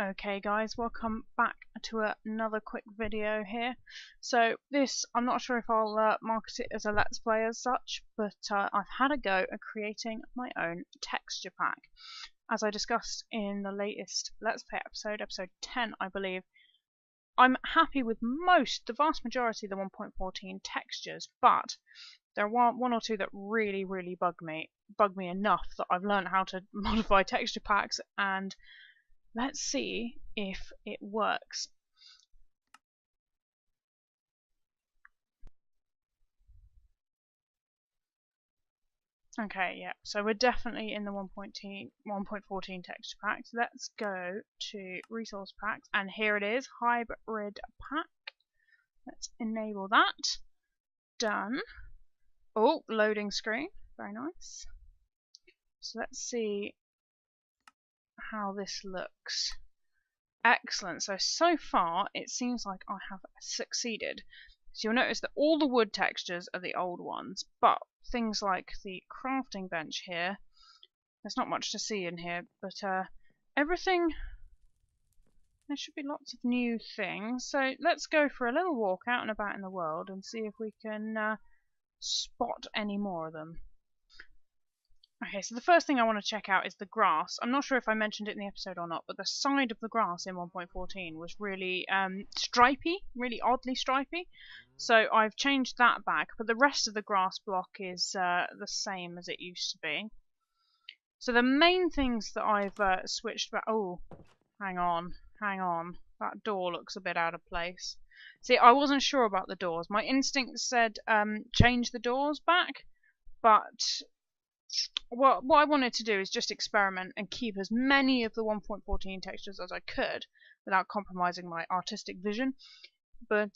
Okay guys, welcome back to another quick video here. So this, I'm not sure if I'll market it as a Let's Play as such, but I've had a go at creating my own texture pack. As I discussed in the latest Let's Play episode, episode 10 I believe, I'm happy with the vast majority of the 1.14 textures, but there are one or two that really bug me enough that I've learned how to modify texture packs, and let's see if it works. Okay, yeah, so we're definitely in the 1.14 texture packs. Let's go to resource packs, and here it is, hybrid pack. Let's enable that. Done. Oh, loading screen. Very nice. So let's see how this looks. Excellent. So far it seems like I have succeeded. So you'll notice that all the wood textures are the old ones, but things like the crafting bench here, there's not much to see in here, but everything, there should be lots of new things. So let's go for a little walk out and about in the world and see if we can spot any more of them. Okay, so the first thing I want to check out is the grass. I'm not sure if I mentioned it in the episode or not, but the side of the grass in 1.14 was really stripy, really oddly stripy. So I've changed that back, but the rest of the grass block is the same as it used to be. So the main things that I've switched back... Oh, hang on. That door looks a bit out of place. See, I wasn't sure about the doors. My instinct said change the doors back, but what I wanted to do is just experiment and keep as many of the 1.14 textures as I could without compromising my artistic vision. But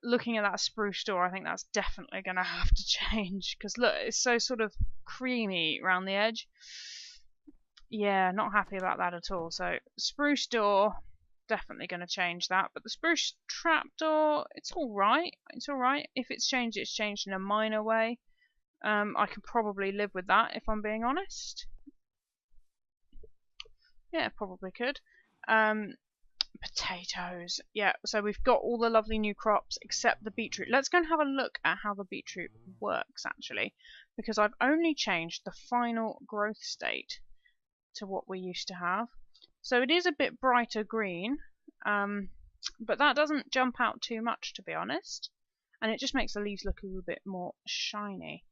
looking at that spruce door, I think that's definitely going to have to change, because look, it's so sort of creamy around the edge. Yeah, not happy about that at all. So spruce door, definitely going to change that. But the spruce trapdoor, it's alright. It's alright. If it's changed in a minor way. I can probably live with that, if I'm being honest. Yeah, probably could. Potatoes. Yeah, so we've got all the lovely new crops except the beetroot. Let's go and have a look at how the beetroot works, actually, because I've only changed the final growth state to what we used to have. So it is a bit brighter green, but that doesn't jump out too much, to be honest, and it just makes the leaves look a little bit more shiny.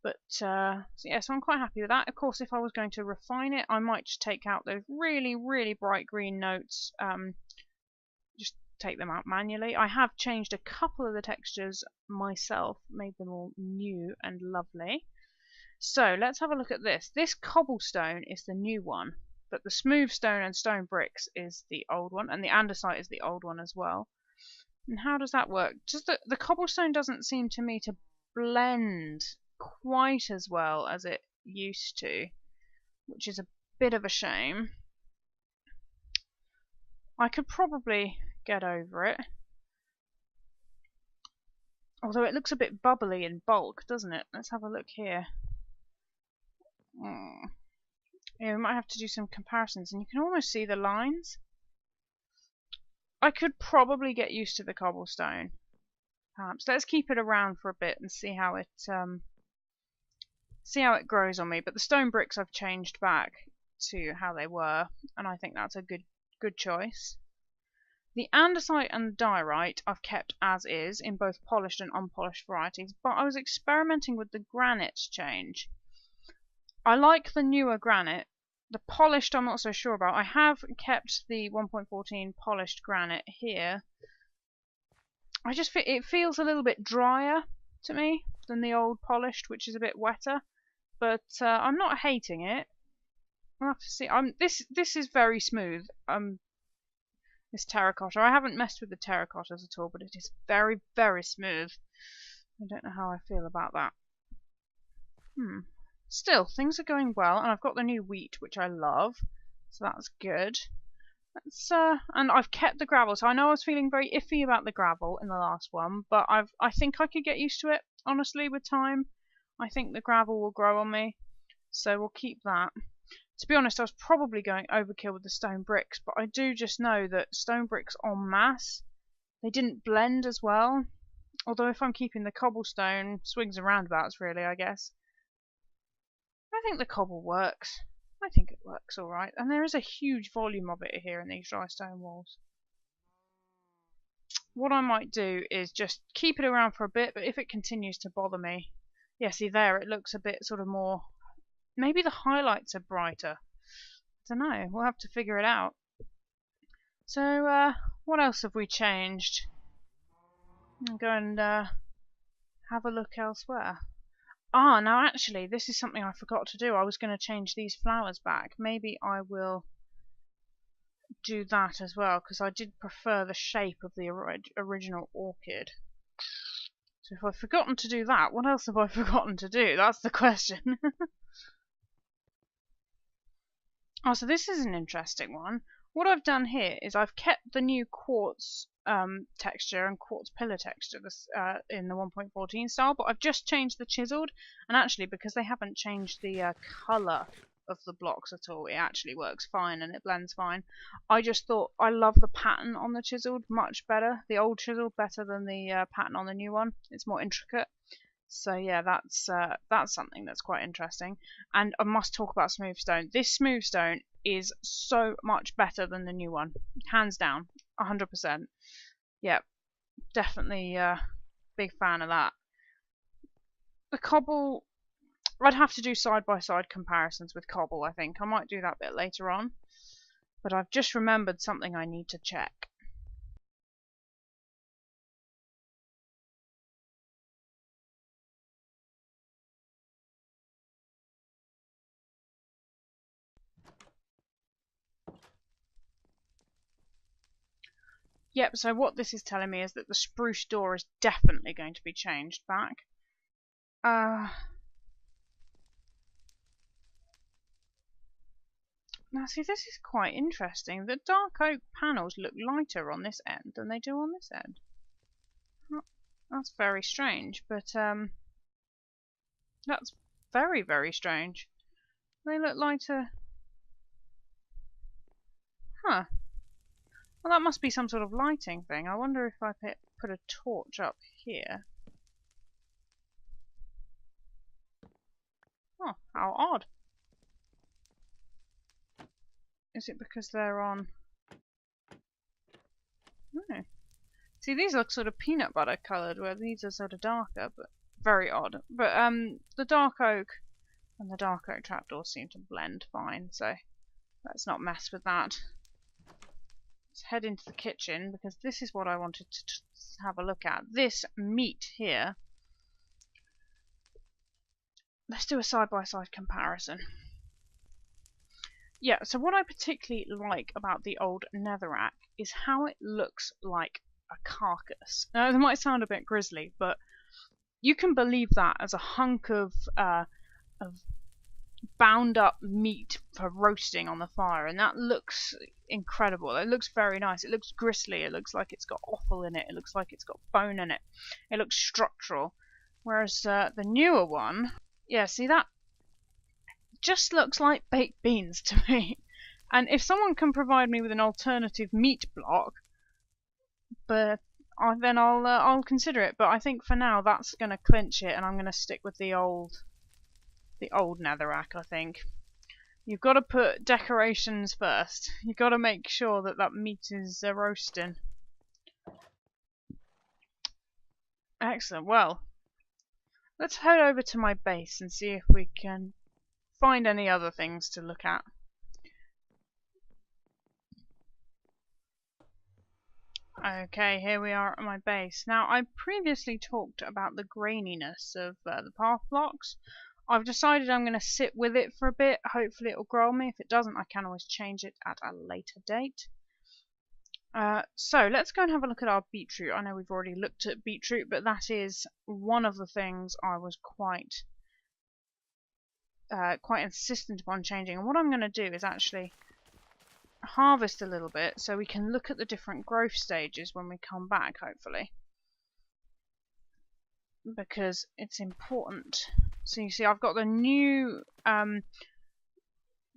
But so yeah, so I'm quite happy with that. Of course, if I was going to refine it, I might just take out those really bright green notes, just take them out manually. I have changed a couple of the textures myself, made them all new and lovely. So let's have a look at this. This cobblestone is the new one, but the smooth stone and stone bricks is the old one, and the andesite is the old one as well. And how does that work? Just the cobblestone doesn't seem to me to blend quite as well as it used to, which is a bit of a shame. I could probably get over it, although it looks a bit bubbly in bulk, doesn't it? Let's have a look here. Yeah, we might have to do some comparisons, and you can almost see the lines. I could probably get used to the cobblestone, perhaps. Let's keep it around for a bit and see how it grows on me. But the stone bricks I've changed back to how they were, and I think that's a good choice. The andesite and diorite I've kept as is in both polished and unpolished varieties, but I was experimenting with the granite change. I like the newer granite. The polished I'm not so sure about. I have kept the 1.14 polished granite here. I just feel it feels a little bit drier to me than the old polished, which is a bit wetter. But I'm not hating it. I'll have to see. This is very smooth. This terracotta. I haven't messed with the terracottas at all, but it is very smooth. I don't know how I feel about that. Still, things are going well, and I've got the new wheat, which I love, so that's good. And I've kept the gravel, so I know I was feeling very iffy about the gravel in the last one, but I think I could get used to it, honestly, with time. I think the gravel will grow on me, so we'll keep that. To be honest, I was probably going overkill with the stone bricks, but I do just know that stone bricks en masse, they didn't blend as well. Although if I'm keeping the cobblestone, swings and roundabouts really, I guess. I think the cobble works. I think it works alright. And there is a huge volume of it here in these dry stone walls. What I might do is just keep it around for a bit, but if it continues to bother me... Yeah, see there, it looks a bit sort of more... Maybe the highlights are brighter. I don't know, we'll have to figure it out. So, what else have we changed? I'll go and have a look elsewhere. Ah, now actually, this is something I forgot to do. I was going to change these flowers back. Maybe I will do that as well, because I did prefer the shape of the original orchid. So if I've forgotten to do that, what else have I forgotten to do? That's the question. Oh, so this is an interesting one. What I've done here is I've kept the new quartz texture and quartz pillar texture in the 1.14 style, but I've just changed the chiseled, and actually because they haven't changed the colour of the blocks at all, it actually works fine and it blends fine. I just thought I love the pattern on the chiseled much better, the old chiseled better than the pattern on the new one. It's more intricate. So yeah, that's something that's quite interesting. And I must talk about smooth stone. This smooth stone is so much better than the new one, hands down, 100%. Yeah, definitely big fan of that. The cobble, I'd have to do side-by-side comparisons with cobble, I think. I might do that bit later on. But I've just remembered something I need to check. Yep, so what this is telling me is that the spruce door is definitely going to be changed back. Now see, this is quite interesting. The dark oak panels look lighter on this end than they do on this end. That's very strange, but that's very, very strange. They look lighter. Huh. Well, that must be some sort of lighting thing. I wonder if I put a torch up here. Oh, how odd. Is it because they're on... No. See, these look sort of peanut butter coloured, where these are sort of darker, but very odd. But the dark oak and the dark oak trapdoors seem to blend fine, so let's not mess with that. Let's head into the kitchen, because this is what I wanted to have a look at. This meat here. Let's do a side-by-side comparison. Yeah, so what I particularly like about the old Netherrack is how it looks like a carcass. Now, it might sound a bit grisly, but you can believe that as a hunk of bound up meat for roasting on the fire, and that looks incredible. It looks very nice. It looks gristly. It looks like it's got offal in it. It looks like it's got bone in it. It looks structural. Whereas the newer one, yeah, see, that just looks like baked beans to me. And if someone can provide me with an alternative meat block, but then I'll consider it. But I think for now that's going to clinch it, and I'm going to stick with the old Netherrack. I think you've got to put decorations first. You've got to make sure that that meat is roasting. Excellent. Well, let's head over to my base and see if we can find any other things to look at. Okay, here we are at my base. Now, I previously talked about the graininess of the path blocks. I've decided I'm going to sit with it for a bit. Hopefully it will grow on me. If it doesn't, I can always change it at a later date. So let's go and have a look at our beetroot. I know we've already looked at beetroot, but that is one of the things I was quite insistent upon changing. And what I'm going to do is actually harvest a little bit so we can look at the different growth stages when we come back, hopefully, because it's important. So you see I've got the new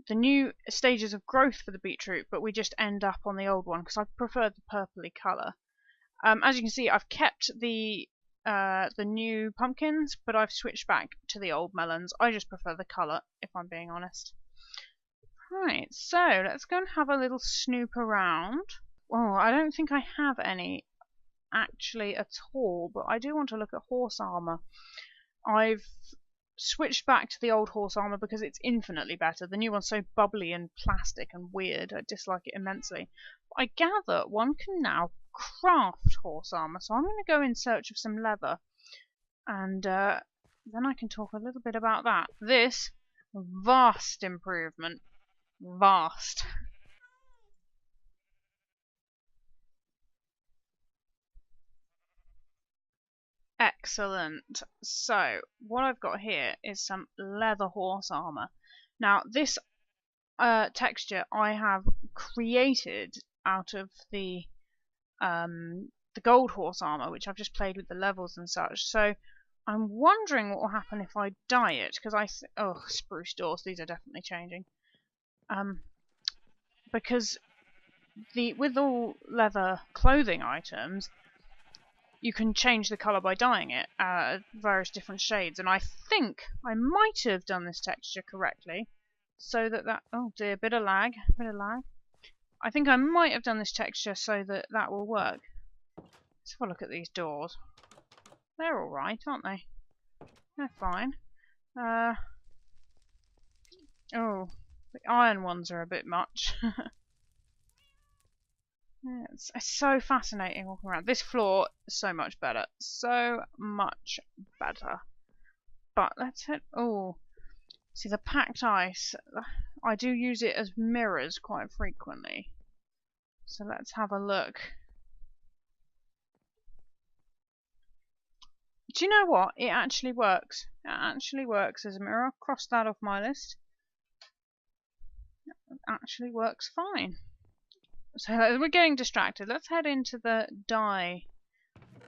the new stages of growth for the beetroot, but we just end up on the old one because I prefer the purpley colour. As you can see, I've kept the new pumpkins, but I've switched back to the old melons. I just prefer the colour, if I'm being honest. Right, so let's go and have a little snoop around. Well, I don't think I have any actually at all, but I do want to look at horse armour. I've switched back to the old horse armour because it's infinitely better. The new one's so bubbly and plastic and weird. I dislike it immensely. But I gather one can now craft horse armour, so I'm going to go in search of some leather, and then I can talk a little bit about that. This vast improvement. Vast. Excellent. So what I've got here is some leather horse armor. Now this texture I have created out of the gold horse armor, which I've just played with the levels and such. So I'm wondering what will happen if I dye it, because oh, spruce doors, these are definitely changing. Because with all leather clothing items, you can change the colour by dyeing it various different shades, and I think I might have done this texture correctly, so that oh dear, bit of lag. I think I might have done this texture so that that will work. Let's have a look at these doors. They're alright, aren't they? They're fine. Oh, the iron ones are a bit much. Yeah, it's so fascinating walking around. This floor is so much better. So much better. But let's head... Oh, see the packed ice. I do use it as mirrors quite frequently. So let's have a look. Do you know what? It actually works. It actually works as a mirror. Cross that off my list. It actually works fine. So we're getting distracted. Let's head into the dye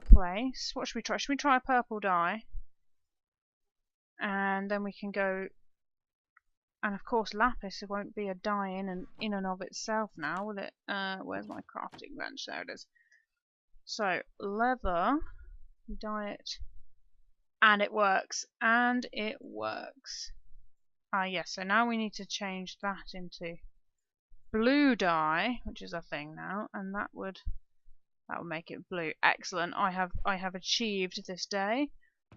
place. What should we try? Should we try a purple dye? And then we can go... And of course lapis, it won't be a dye in and of itself now, will it? Where's my crafting bench? There it is. So, leather, dye it, and it works. And it works. Ah yes, so now we need to change that into blue dye, which is a thing now, and that would make it blue. Excellent. I have achieved this day.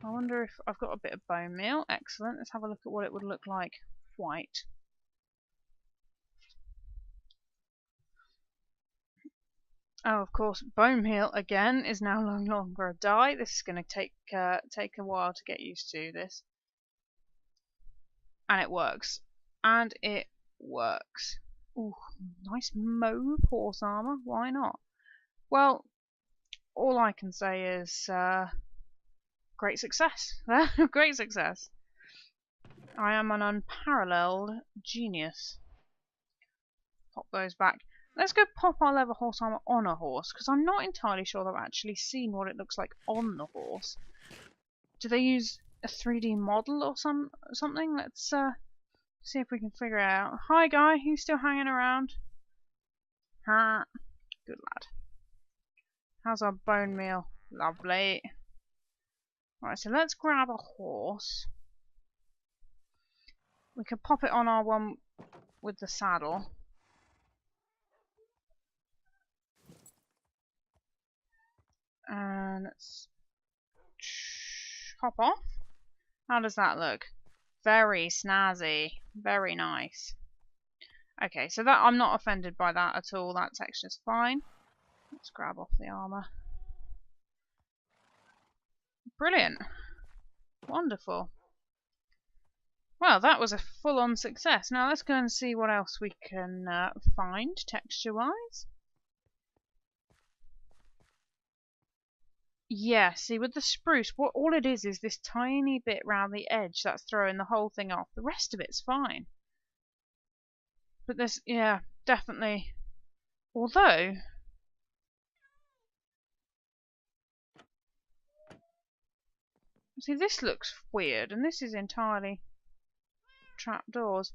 I wonder if I've got a bit of bone meal. Excellent. Let's have a look at what it would look like white. Oh, of course, bone meal again is now no longer a dye. This is going to take a while to get used to this, and it works. And it works. Ooh, nice mauve horse armor. Why not? Well, all I can say is great success. Great success. I am an unparalleled genius. Pop those back. Let's go pop our leather horse armor on a horse, because I'm not entirely sure that I've actually seen what it looks like on the horse. Do they use a 3D model or something? Let's see if we can figure it out. Hi guy, you still hanging around? Ha, good lad. How's our bone meal? Lovely. Right, so let's grab a horse. We can pop it on our one with the saddle. And let's hop off. How does that look? Very snazzy. Very nice. Okay, so that I'm not offended by that at all. That texture's fine. Let's grab off the armor. Brilliant. Wonderful. Well, that was a full-on success. Now let's go and see what else we can find texture-wise. Yeah, see, with the spruce, what all it is this tiny bit round the edge that's throwing the whole thing off. The rest of it's fine. But this, yeah, definitely. Although, see, this looks weird, and this is entirely trapdoors.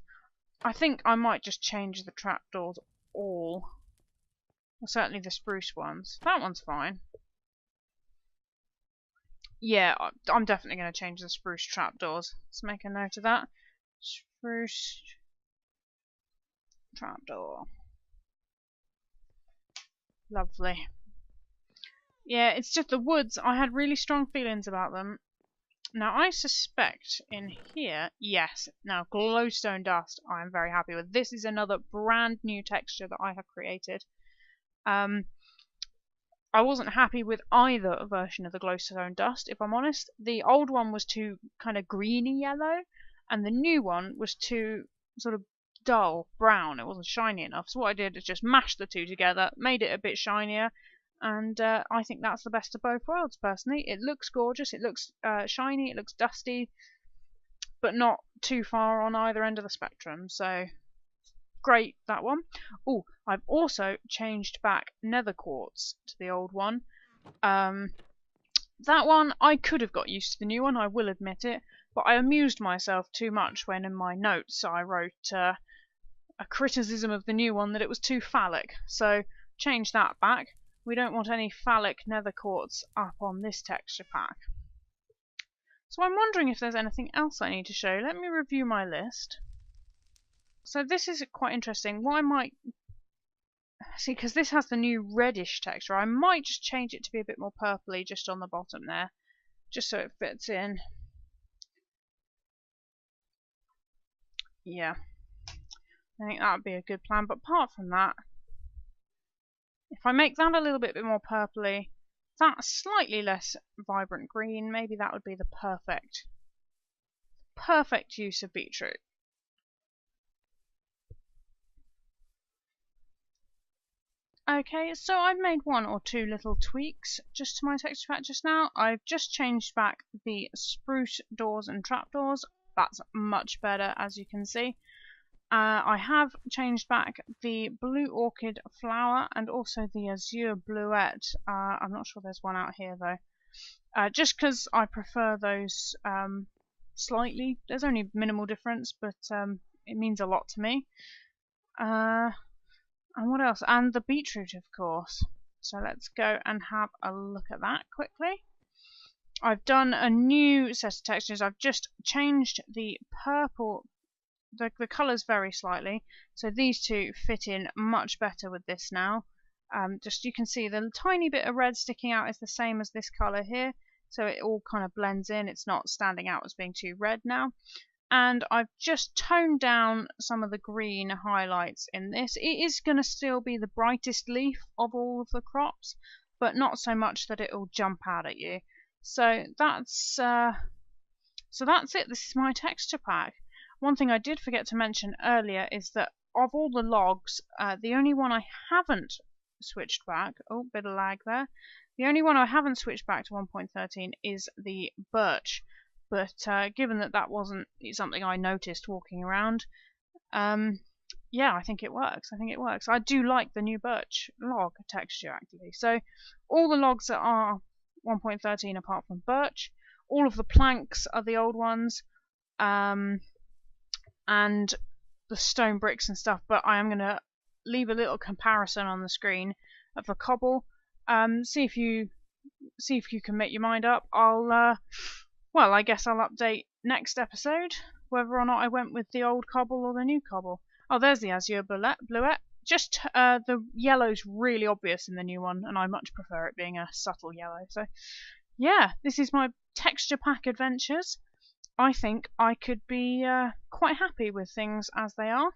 I think I might just change the trapdoors all. Well, certainly the spruce ones. That one's fine. Yeah, I'm definitely going to change the spruce trapdoors. Let's make a note of that. Spruce trapdoor. Lovely. Yeah, it's just the woods. I had really strong feelings about them. Now, I suspect in here, yes, now Glowstone Dust I am very happy with. This is another brand new texture that I have created. I wasn't happy with either version of the Glowstone Dust, if I'm honest. The old one was too kind of greeny yellow, and the new one was too sort of dull brown. It wasn't shiny enough. So what I did is just mash the two together, made it a bit shinier, and I think that's the best of both worlds, personally. It looks gorgeous, it looks shiny, it looks dusty, but not too far on either end of the spectrum. So great, that one. Oh, I've also changed back nether quartz to the old one. That one, I could have got used to the new one, I will admit it, but I amused myself too much when in my notes I wrote a criticism of the new one that it was too phallic. So change that back. We don't want any phallic nether quartz up on this texture pack. So I'm wondering if there's anything else I need to show. Let me review my list. So this is quite interesting. What I might see, because this has the new reddish texture, I might just change it to be a bit more purpley just on the bottom there, just so it fits in. Yeah, I think that would be a good plan. But apart from that, if I make that a little bit more purpley, that slightly less vibrant green, maybe that would be the perfect use of beetroot. Okay, so I've made one or two little tweaks just to my texture pack just now. I've just changed back the spruce doors and trapdoors. That's much better, as you can see. I have changed back the blue orchid flower and also the azure bluette. I'm not sure there's one out here though. Just because I prefer those slightly. There's only minimal difference, but it means a lot to me. And what else? And the beetroot, of course. So let's go and have a look at that quickly. I've done a new set of textures. I've just changed the purple, the colours very slightly. So these two fit in much better with this now. Just you can see the tiny bit of red sticking out is the same as this colour here. So it all kind of blends in. It's not standing out as being too red now. And I've just toned down some of the green highlights in this. It is going to still be the brightest leaf of all of the crops, but not so much that it'll jump out at you. So that's it. This is my texture pack. One thing I did forget to mention earlier is that of all the logs, the only one I haven't switched back, oh, bit of lag there. The only one I haven't switched back to 1.13 is the birch. But given that that wasn't something I noticed walking around, yeah, I think it works. I do like the new birch log texture, actually. So all the logs that are 1.13 apart from birch, all of the planks are the old ones, and the stone bricks and stuff. But I am going to leave a little comparison on the screen of the cobble. See if you can make your mind up. Well, I guess I'll update next episode whether or not I went with the old cobble or the new cobble. Oh, there's the azure bluette. Just the yellow's really obvious in the new one, and I much prefer it being a subtle yellow. So, yeah, this is my texture pack adventures. I think I could be quite happy with things as they are.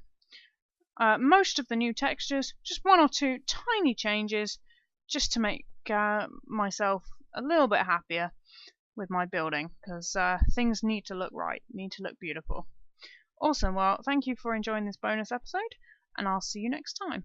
Most of the new textures, just one or two tiny changes, just to make myself a little bit happier with my building, because things need to look right, need to look beautiful. Awesome, well, thank you for enjoying this bonus episode, and I'll see you next time.